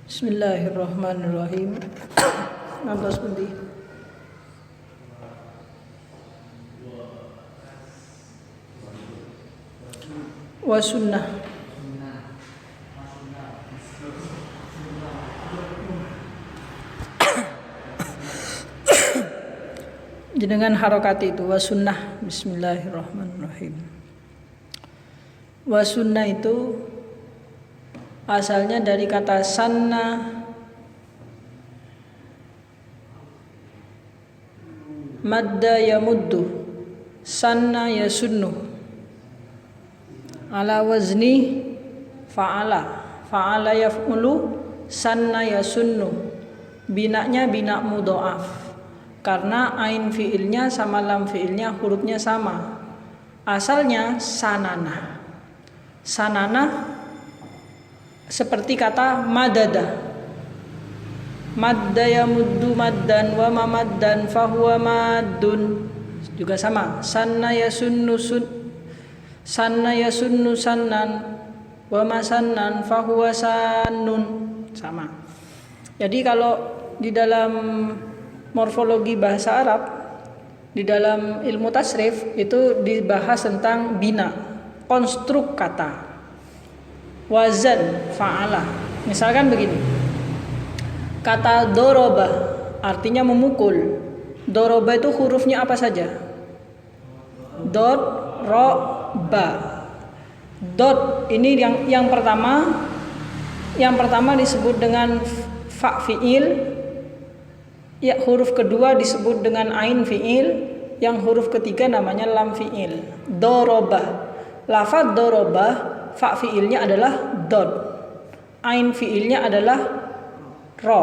Bismillahirrahmanirrahim. Ngantos pundi? Wa sunnah. Jenengan harokat itu wa sunnah. Bismillahirrahmanirrahim. Wa sunnah itu asalnya dari kata sanna madda yamuddu, sanna yasunnu, ala wazni fa'ala yaf'ulu, sanna yasunnu. Binanya bina mudha'af karena ain fiilnya sama lam fiilnya hurufnya sama. Asalnya sanana. Sanana seperti kata madada. Madda yamuddu maddan wa mamaddan fahuwa maddun. Juga sama. Sanna yasunnu sannan wa masannan fahuwa sannun. Sama. Jadi kalau di dalam morfologi bahasa Arab, di dalam ilmu tasrif itu dibahas tentang bina, konstruk kata, wazan, fa'ala. Misalkan begini, kata doroba artinya memukul. Doroba itu hurufnya apa saja? Dot, ro, ba. Dot ini yang pertama disebut dengan fa fiil. Ya, huruf kedua disebut dengan ain fiil, yang huruf ketiga namanya lam fiil. Doroba. Lafaz doroba, fa fiilnya adalah dot. Ain fiilnya adalah ro.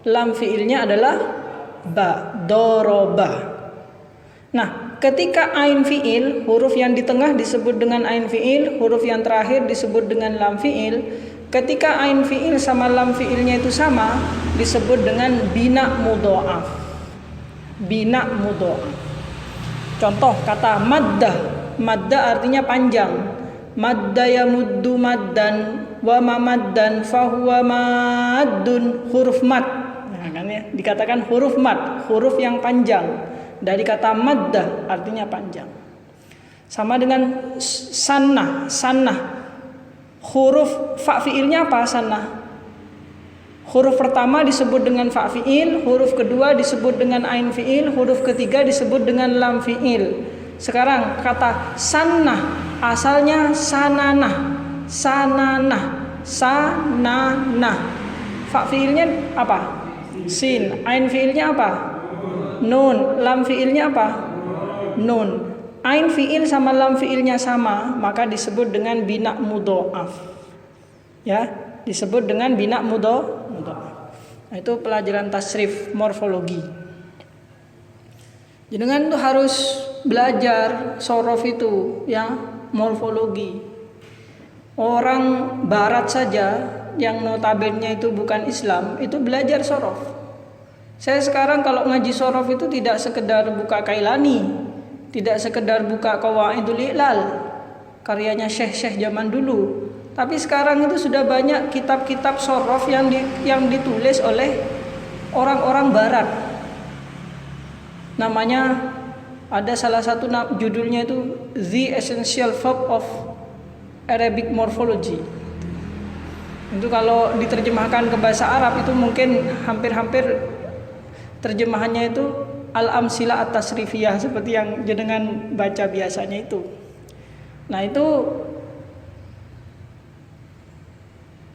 Lam fiilnya adalah ba. Doroba. Nah, ketika ain fiil, huruf yang di tengah disebut dengan ain fiil, huruf yang terakhir disebut dengan lam fiil. Ketika ain fiil sama lam fiilnya itu sama, disebut dengan bina mudha'af. Bina mudha'af. Contoh kata madda. Madda artinya panjang. Madda yamuddu maddan wa mamaddan fahuwa maddun. Huruf mad. Nah, kan ya, dikatakan huruf mad, huruf yang panjang. Dari kata madda artinya panjang. Sama dengan sannah. Huruf fa fiilnya apa sanah? Huruf pertama disebut dengan fa fiil, huruf kedua disebut dengan ain fiil, huruf ketiga disebut dengan lam fiil. Sekarang kata sannah asalnya sananah. Fa fiilnya apa? Sin. Ain fiilnya apa? Nun. Lam fiilnya apa? Nun. Ain fiil sama lam fiilnya sama, maka disebut dengan bina mudha'af. Ya, disebut dengan bina mudha'af. Nah, itu pelajaran tasrif morfologi. Jenengan tuh harus belajar sorof itu, ya, morfologi. Orang barat saja yang notabene itu bukan Islam, itu belajar sorof. Saya sekarang kalau ngaji sorof itu tidak sekedar buka Kailani, tidak sekedar buka Qawaidul I'lal karyanya syekh-syekh zaman dulu, tapi sekarang itu sudah banyak kitab-kitab sorof yang ditulis oleh orang-orang barat. Namanya ada salah satu judulnya itu The Essential Verb of Arabic Morphology. Itu kalau diterjemahkan ke bahasa Arab itu mungkin hampir-hampir terjemahannya itu al-amsilah at-tasrifiyah seperti yang jenengan baca biasanya itu. Nah, itu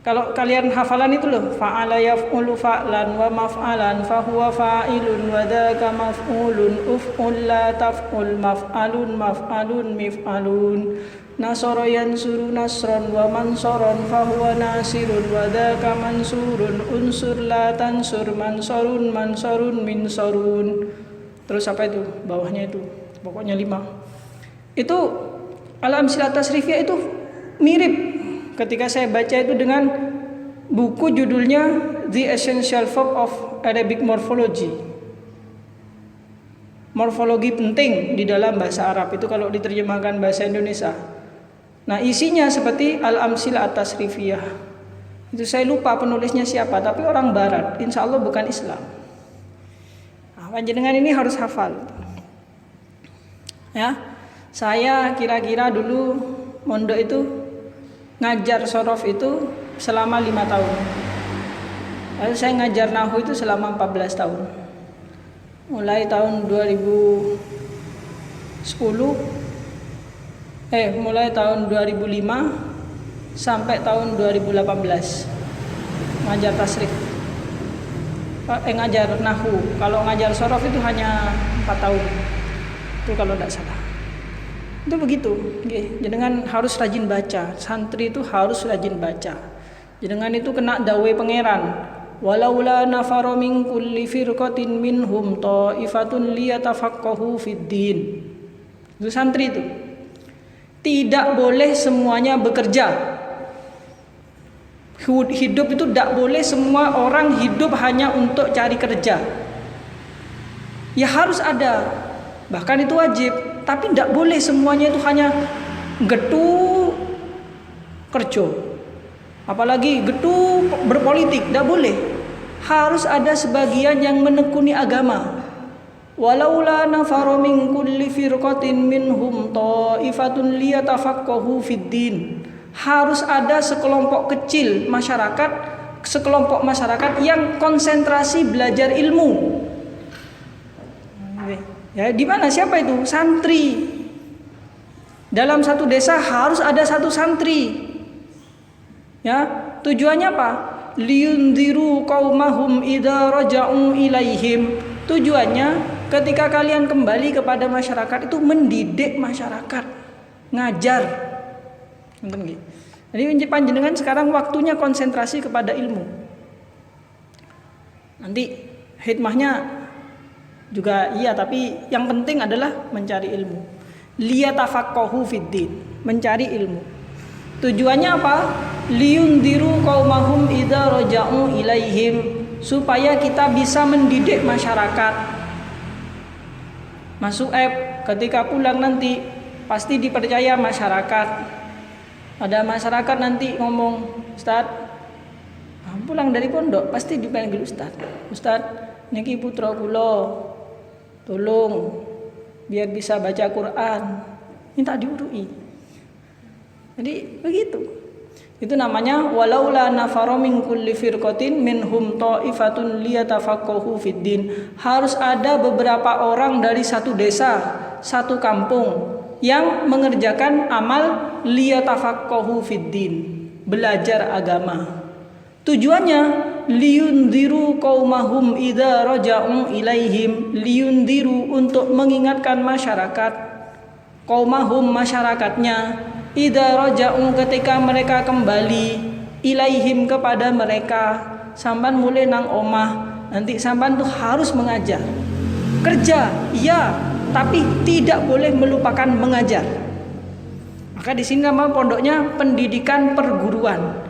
kalau kalian hafalan itu loh, fa'ala yaf'ulu fa'lan wa maf'alan fahuwa fa'ilun wa dzaka maf'ulun uf'ul la taf'ul maf'alun maf'alun mif'alun nasara yansuru nasran wa mansaran fahuwa nasirun wa dzaka mansurun unsur la tansur mansarun mansarun minsarun. Terus apa itu? Bawahnya itu. Pokoknya 5. Itu al-amsilah tasrifiyah itu mirip ketika saya baca itu dengan buku judulnya The Essential Verb of Arabic Morphology. Morfologi penting di dalam bahasa Arab itu kalau diterjemahkan bahasa Indonesia. Nah, isinya seperti al-amsilah at-tasrifiyah. Itu saya lupa penulisnya siapa, tapi orang Barat, insya Allah bukan Islam. Nah, panjenengan ini harus hafal. Ya, saya kira-kira dulu mondok itu ngajar sorof itu selama 5 tahun. Lalu saya ngajar nahu itu selama 14 tahun. Mulai tahun 2005 sampai tahun 2018 ngajar tasrif, ngajar nahu. Kalau ngajar sorof itu hanya 4 tahun itu kalau tidak salah. Itu begitu. Jenengan harus rajin baca. Santri itu harus rajin baca. Jenengan itu kena dawe pangeran, walaula nafaro min kulli firqatin minhum ta'ifatun liyatafaqahu fid din. Itu santri itu tidak boleh semuanya bekerja. Hidup itu tidak boleh semua orang hidup hanya untuk cari kerja. Ya harus ada, bahkan itu wajib. Tapi tidak boleh semuanya itu hanya getu kerja, apalagi getu berpolitik. Tidak boleh. Harus ada sebagian yang menekuni agama. Walaula nafaru min kulli firqatin minhum ta'ifatun liyatafaqahu fid din. Harus ada sekelompok kecil masyarakat, sekelompok masyarakat yang konsentrasi belajar ilmu. Ya, di mana siapa itu? Santri. Dalam satu desa harus ada satu santri. Ya, tujuannya apa? Liyundiru qaumahum idza raja'u ilaihim. Tujuannya ketika kalian kembali kepada masyarakat itu mendidik masyarakat, ngajar. Jadi panjenengan sekarang waktunya konsentrasi kepada ilmu. Nanti hikmahnya juga iya, tapi yang penting adalah mencari ilmu. Liyatafaqahu fiddin, mencari ilmu. Tujuannya apa? Liyundiru qaumahum idza raja'u ilaihim, supaya kita bisa mendidik masyarakat. Masuk ketika pulang nanti pasti dipercaya masyarakat. Ada masyarakat nanti ngomong, Ustaz, pulang dari pondok pasti dipanggil Ustaz. Ustaz, niki putra kula, tolong biar bisa baca Quran, minta diurui. Jadi begitu. Itu namanya walaula nafaro min kulli firqatin minhum ta'ifatun liyatafaqahu fid din. Harus ada beberapa orang dari satu desa, satu kampung yang mengerjakan amal liyatafaqahu fid din, belajar agama. Tujuannya liyundiru qaumahum idza raja'u ilaihim, liyundiru untuk mengingatkan masyarakat, qaumahum masyarakatnya, idza raja'u ketika mereka kembali, ilaihim kepada mereka. Sampan mulai nang omah, nanti sampan tuh harus mengajar. Kerja, iya, tapi tidak boleh melupakan mengajar. Maka di sini nama pondoknya pendidikan perguruan.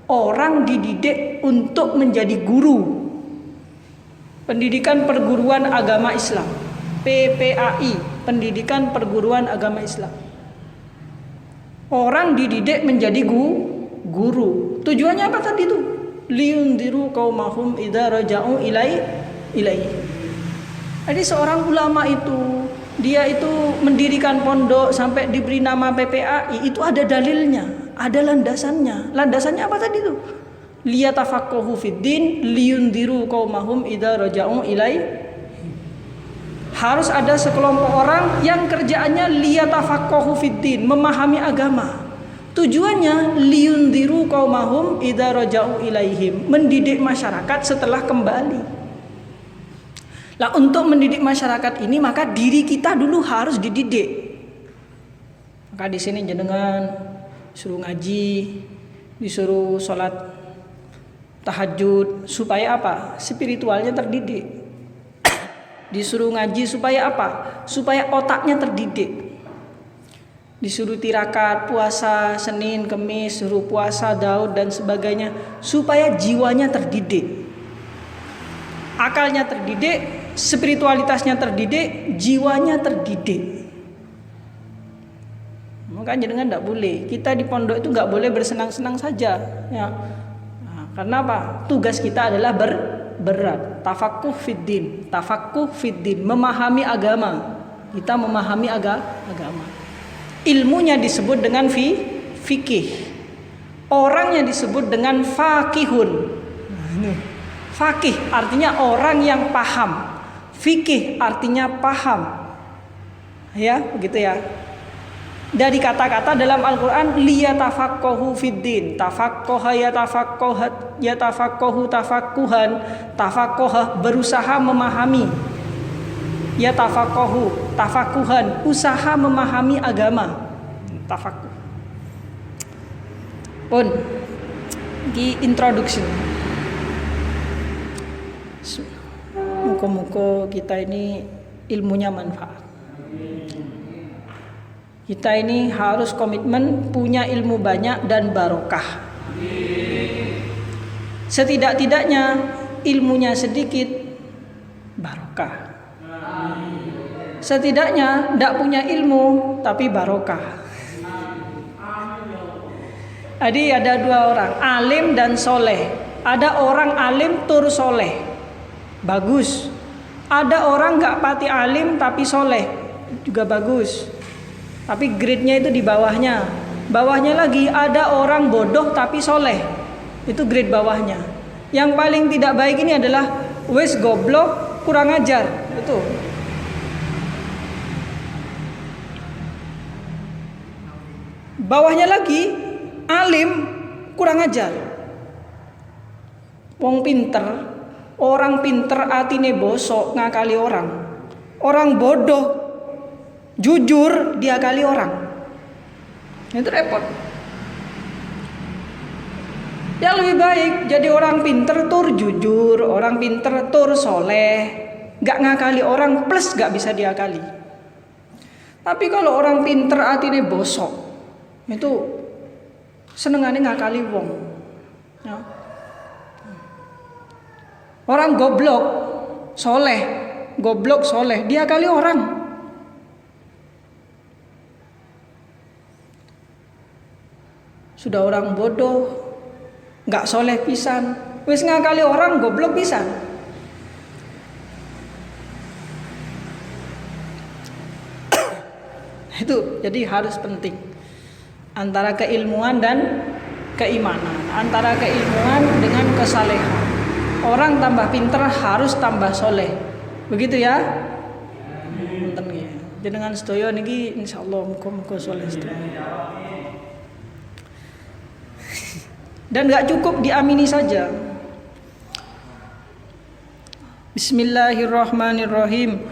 Orang dididik untuk menjadi guru. Pendidikan perguruan agama Islam, PPAI, pendidikan perguruan agama Islam. Orang dididik menjadi guru. Tujuannya apa tadi itu? Liyundiru qaumahum idza raja'u ilaihi. Jadi seorang ulama itu, dia itu mendirikan pondok sampai diberi nama PPAI, itu ada dalilnya, ada landasannya. Landasannya apa tadi itu? Liyatafaqahu fiddin, liyundiru qaumahum idza raja'u ilaihi. Harus ada sekelompok orang yang kerjaannya liyatafaqahu fiddin, memahami agama. Tujuannya liyundiru qaumahum idza raja'u ilaihim, mendidik masyarakat setelah kembali. Lah untuk mendidik masyarakat ini maka diri kita dulu harus dididik. Maka di sini jenengan suruh ngaji, disuruh sholat tahajud supaya apa? Spiritualnya terdidik. Disuruh ngaji supaya apa? Supaya otaknya terdidik. Disuruh tirakat, puasa Senin, Kemis, suruh puasa Daud dan sebagainya supaya jiwanya terdidik. Akalnya terdidik, spiritualitasnya terdidik, jiwanya terdidik. Makanya dengan tidak boleh. Kita di pondok itu nggak boleh bersenang-senang saja. Ya. Nah, Karena apa? Tugas kita adalah berat. Tafaqquh fiddin, memahami agama. Kita memahami agama. Ilmunya disebut dengan fikih. Orangnya disebut dengan faqihun. Faqih artinya orang yang paham. Fikih artinya paham. Ya, begitu ya. Dari kata-kata dalam Al-Qur'an liyatafaqqahu fiddin, tafaqqaha yatafaqqahu tafaqquhan, tafaqqaha berusaha memahami. Yatafaqqahu tafaqquhan, usaha memahami agama. Tafaqquh. Pun di introduction. Muka-muka kita ini ilmunya manfaat. Kita ini harus komitmen punya ilmu banyak dan barokah. Setidak-tidaknya ilmunya sedikit barokah. Setidaknya tidak punya ilmu tapi barokah. Jadi ada dua orang, alim dan soleh. Ada orang alim tur soleh, bagus. Ada orang gak pati alim tapi soleh, juga bagus. Tapi grade-nya itu di bawahnya. Bawahnya lagi ada orang bodoh tapi soleh, itu grade bawahnya. Yang paling tidak baik ini adalah wes goblok kurang ajar, itu. Bawahnya lagi alim kurang ajar. Wong pinter, orang pinter atine bosok ngakali orang. Orang bodoh jujur diakali orang. Itu repot. Ya lebih baik jadi orang pinter tur jujur, orang pinter tur soleh, gak ngakali orang plus gak bisa diakali. Tapi kalau orang pinter atine bosok, itu senengane ngakali wong. Ya. Orang goblok soleh, diakali orang. Sudah orang bodoh, gak soleh pisan, wis ngakali orang goblok pisan. Itu jadi harus penting antara keilmuan dan keimanan, antara keilmuan dengan kesalehan. Orang tambah pinter harus tambah soleh, begitu ya. Punten nggih. Jenengan sedaya niki insyaallah muga-muga soleh sedaya. Dan gak cukup diamini saja. Bismillahirrahmanirrahim.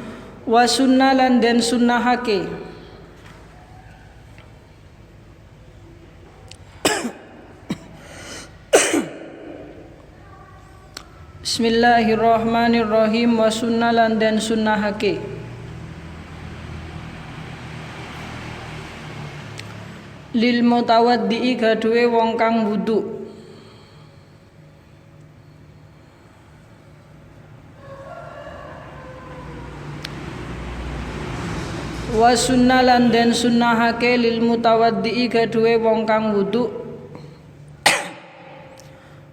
Wa sunnalan dan sunnahake. Bismillahirrahmanirrahim. Wa sunnalan dan sunnahake. Lil mutawaddi gaduwe wong kang wudu. Wa sunnalan dan sunnahake lil mutawaddi gaduwe wong kang wudu.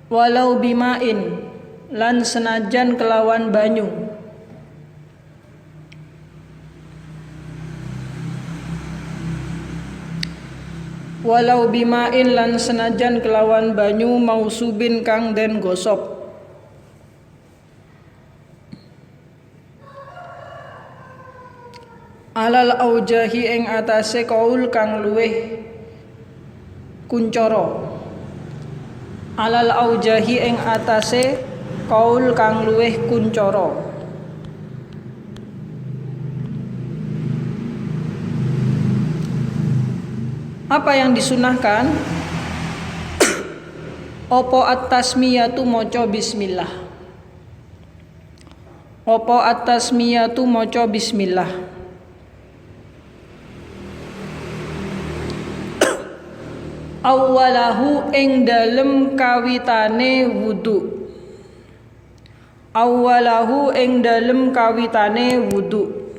Walau bimain lan senajan kelawan banyu. Walau bimain lan senajan kelawan banyu mausubin kang den gosop. Alal aujahi ing atase kaul kang luweh kuncara. Alal aujahi ing atase kaul kang luweh kuncara. Apa yang disunahkan? Opo at-tasmiyatu maca bismillah. Opo at-tasmiyatu maca bismillah. Awwalahu ing dalem kawitane wudu. Awwalahu ing dalem kawitane wudu.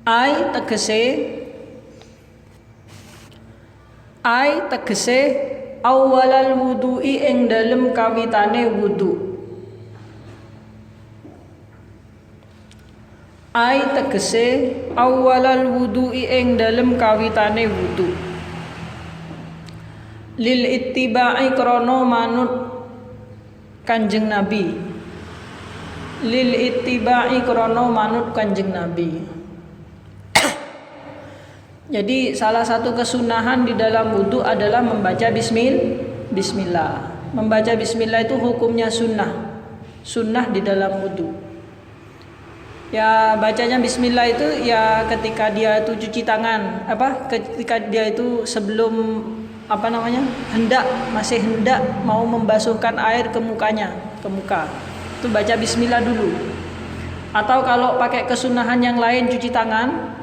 Ai tegese Ai tegese awalal wudu'i ing dalem kawitane wudu. Ai tegese awalal wudu'i ing dalem kawitane wudu. Lil ittiba'i krana manut Kanjeng Nabi. Lil ittiba'i krana manut Kanjeng Nabi. Jadi salah satu kesunahan di dalam wudu adalah membaca bismillah. Membaca bismillah itu hukumnya sunnah. Sunnah di dalam wudu. Ya bacanya bismillah itu ya ketika dia itu cuci tangan, ketika dia itu sebelum masih hendak mau membasuhkan air ke mukanya, ke muka. Itu baca bismillah dulu. Atau kalau pakai kesunahan yang lain cuci tangan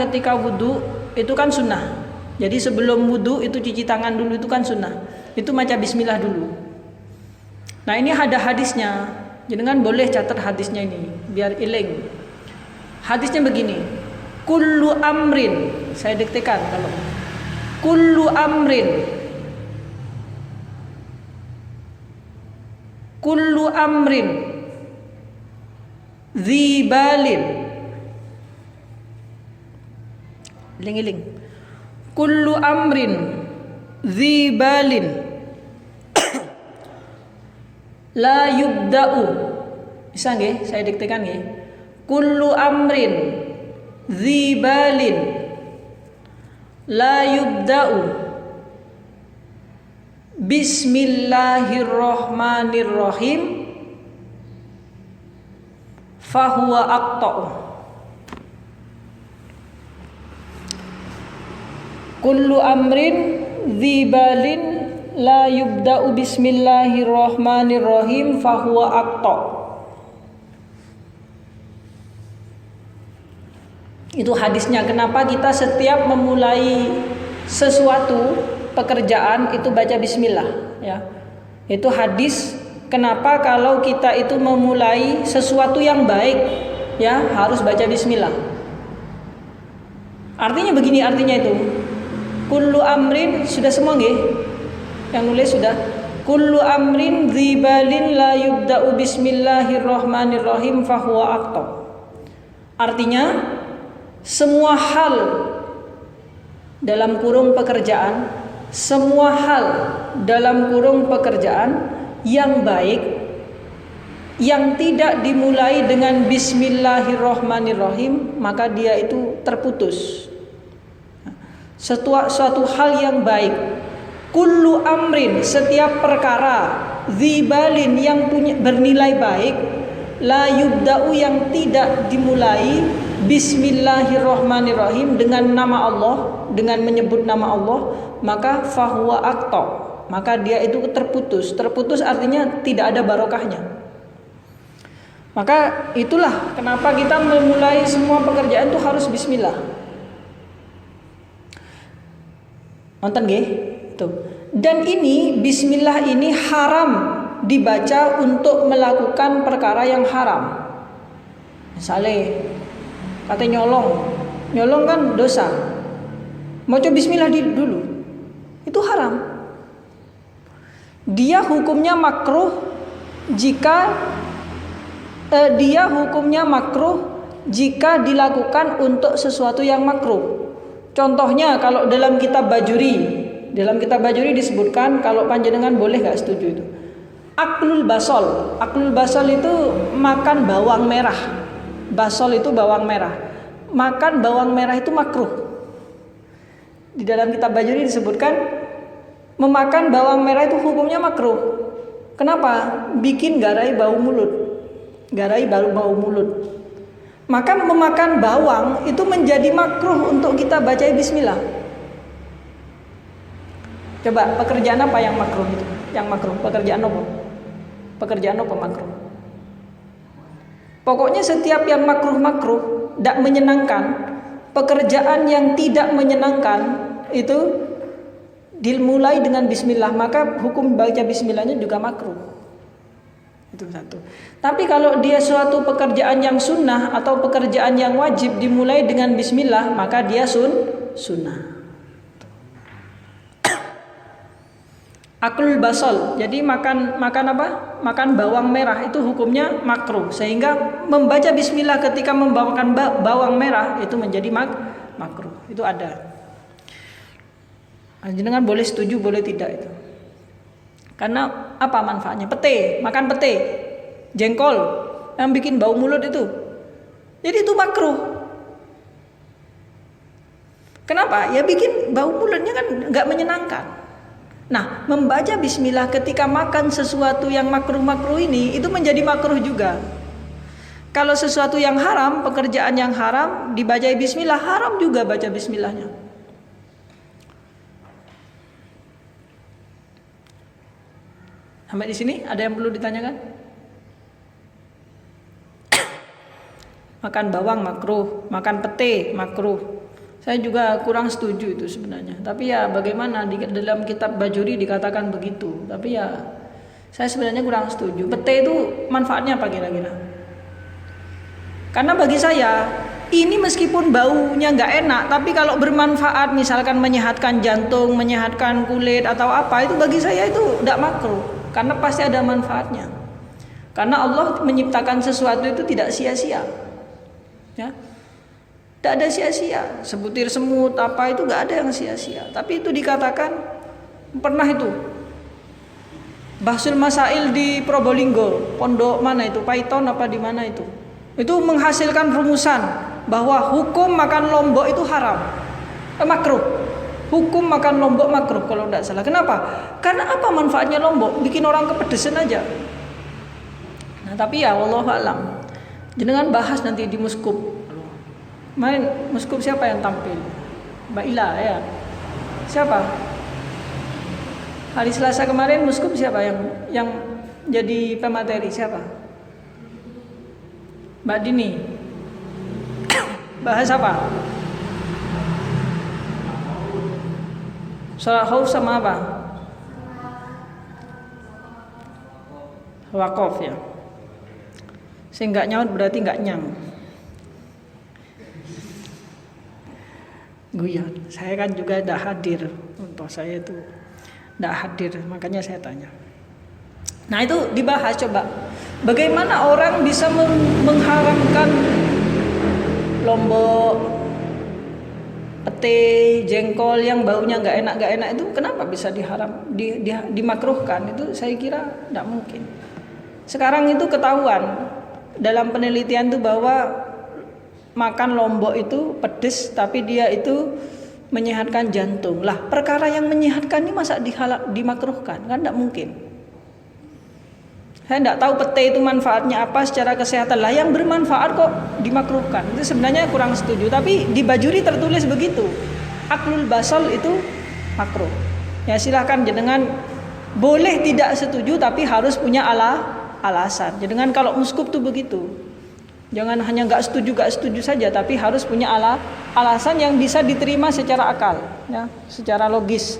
ketika wudu itu kan sunnah. Jadi sebelum wudu itu cuci tangan dulu itu kan sunnah. Itu baca bismillah dulu. Nah ini ada hadisnya. Jangan boleh catat hadisnya ini biar iling. Hadisnya begini. Kullu amrin. Saya diktekan kalau. Kullu amrin dzibalin. Iling-iling. Kullu amrin dzibalin la yubda'u. Bisa nggih? Saya diktekan nggih. Kullu amrin dzibalin la yubda'u bismillahirrahmanirrahim fahuwa aqta'u. Kullu amrin dzibalin la yubda'u bismillahirrahmanirrahim fahuwa aqta. Itu hadisnya. Kenapa kita setiap memulai sesuatu pekerjaan itu baca bismillah ya. Itu hadis kenapa kalau kita itu memulai sesuatu yang baik ya harus baca bismillah. Artinya begini, artinya itu kullu amrin, sudah semua nggih? Yang nulis sudah. Kullu amrin dzibalin la yubda'u bismillahirrahmanirrahim fahuwa aqta. Artinya semua hal dalam kurung pekerjaan, semua hal dalam kurung pekerjaan yang baik yang tidak dimulai dengan bismillahirrahmanirrahim maka dia itu terputus. Suatu hal yang baik, kullu amrin, setiap perkara, dzibalin, yang punya bernilai baik, la yubda'u, yang tidak dimulai bismillahirrahmanirrahim dengan nama Allah, dengan menyebut nama Allah, maka fahuwa aqta, maka dia itu terputus. Terputus artinya tidak ada barokahnya. Maka itulah kenapa kita memulai semua pekerjaan itu harus bismillah. Nonton nggih? Tuh. Dan ini bismillah ini haram dibaca untuk melakukan perkara yang haram. Misalnya kata nyolong kan dosa. Mau coba bismillah dulu. Itu haram. Dia hukumnya makruh jika dilakukan untuk sesuatu yang makruh. Contohnya kalau dalam kitab Bajuri disebutkan, kalau panjenengan boleh nggak setuju itu. Aklul basol itu makan bawang merah. Basol itu bawang merah. Makan bawang merah itu makruh. Di dalam kitab Bajuri disebutkan memakan bawang merah itu hukumnya makruh. Kenapa? Bikin garai bau mulut. Maka memakan bawang itu menjadi makruh untuk kita baca bismillah. Coba pekerjaan apa yang makruh itu? Yang makruh, pekerjaan apa? Pekerjaan apa makruh? Pokoknya setiap yang makruh, tidak menyenangkan, pekerjaan yang tidak menyenangkan itu dimulai dengan bismillah, maka hukum baca bismillahnya juga makruh. Itu satu. Tapi kalau dia suatu pekerjaan yang sunnah atau pekerjaan yang wajib dimulai dengan bismillah, maka dia sunnah. Aklul basol, jadi makan apa? Makan bawang merah itu hukumnya makruh. Sehingga membaca bismillah ketika membawakan bawang merah itu menjadi makruh. Itu ada. Jenengan boleh setuju, boleh tidak itu. Karena apa manfaatnya? Pete, makan pete, jengkol yang bikin bau mulut itu. Jadi itu makruh. Kenapa? Ya bikin bau mulutnya kan nggak menyenangkan. Nah, membaca bismillah ketika makan sesuatu yang makruh-makruh ini itu menjadi makruh juga. Kalau sesuatu yang haram, pekerjaan yang haram dibaca bismillah, haram juga baca bismillahnya. Sampai di sini ada yang perlu ditanyakan? Makan bawang makruh, makan pete makruh. Saya juga kurang setuju itu sebenarnya. Tapi ya bagaimana di dalam kitab Bajuri dikatakan begitu. Tapi ya saya sebenarnya kurang setuju. Pete itu manfaatnya apa kira-kira? Karena bagi saya ini meskipun baunya nggak enak, tapi kalau bermanfaat misalkan menyehatkan jantung, menyehatkan kulit atau apa, itu bagi saya itu tidak makruh. Karena pasti ada manfaatnya. Karena Allah menciptakan sesuatu itu tidak sia-sia. Ya. Tidak ada sia-sia. Sebutir semut apa itu nggak ada yang sia-sia. Tapi itu dikatakan pernah itu Bahsul Masail di Probolinggo, pondok mana itu, Paiton apa di mana itu menghasilkan rumusan bahwa hukum makan lombok itu haram, makruh. Hukum makan lombok makruh kalau tidak salah. Kenapa? Karena apa manfaatnya lombok? Bikin orang kepedesan aja. Nah tapi ya wallahu a'lam. Jangan bahas nanti di Muskup. Main Muskup siapa yang tampil? Mbak Ila ya. Siapa? Hari Selasa kemarin Muskup siapa yang jadi pemateri siapa? Mbak Dini. Bahas apa? Salat khauf sama apa? Wakaf ya. Sehingga nyaut berarti nggak nyang. Guyon. Saya kan juga tidak hadir. Untuk saya itu tidak hadir, makanya saya tanya. Nah itu dibahas coba. Bagaimana orang bisa mengharamkan lombok, pete, jengkol yang baunya nggak enak itu? Kenapa bisa dimakruhkan? Itu saya kira tidak mungkin. Sekarang itu ketahuan dalam penelitian itu bahwa makan lombok itu pedes tapi dia itu menyehatkan jantung. Lah, perkara yang menyehatkan ini masa dimakruhkan? Kan tidak mungkin. Saya tidak tahu pete itu manfaatnya apa secara kesehatan. Lah, yang bermanfaat kok dimakruhkan? Itu sebenarnya kurang setuju. Tapi di Bajuri tertulis begitu. Aklul basal itu makruh. Ya silahkan jenengan boleh tidak setuju tapi harus punya alasan. Jenengan kalau Muskup tuh begitu. Jangan hanya nggak setuju saja, tapi harus punya alasan yang bisa diterima secara akal, ya, secara logis.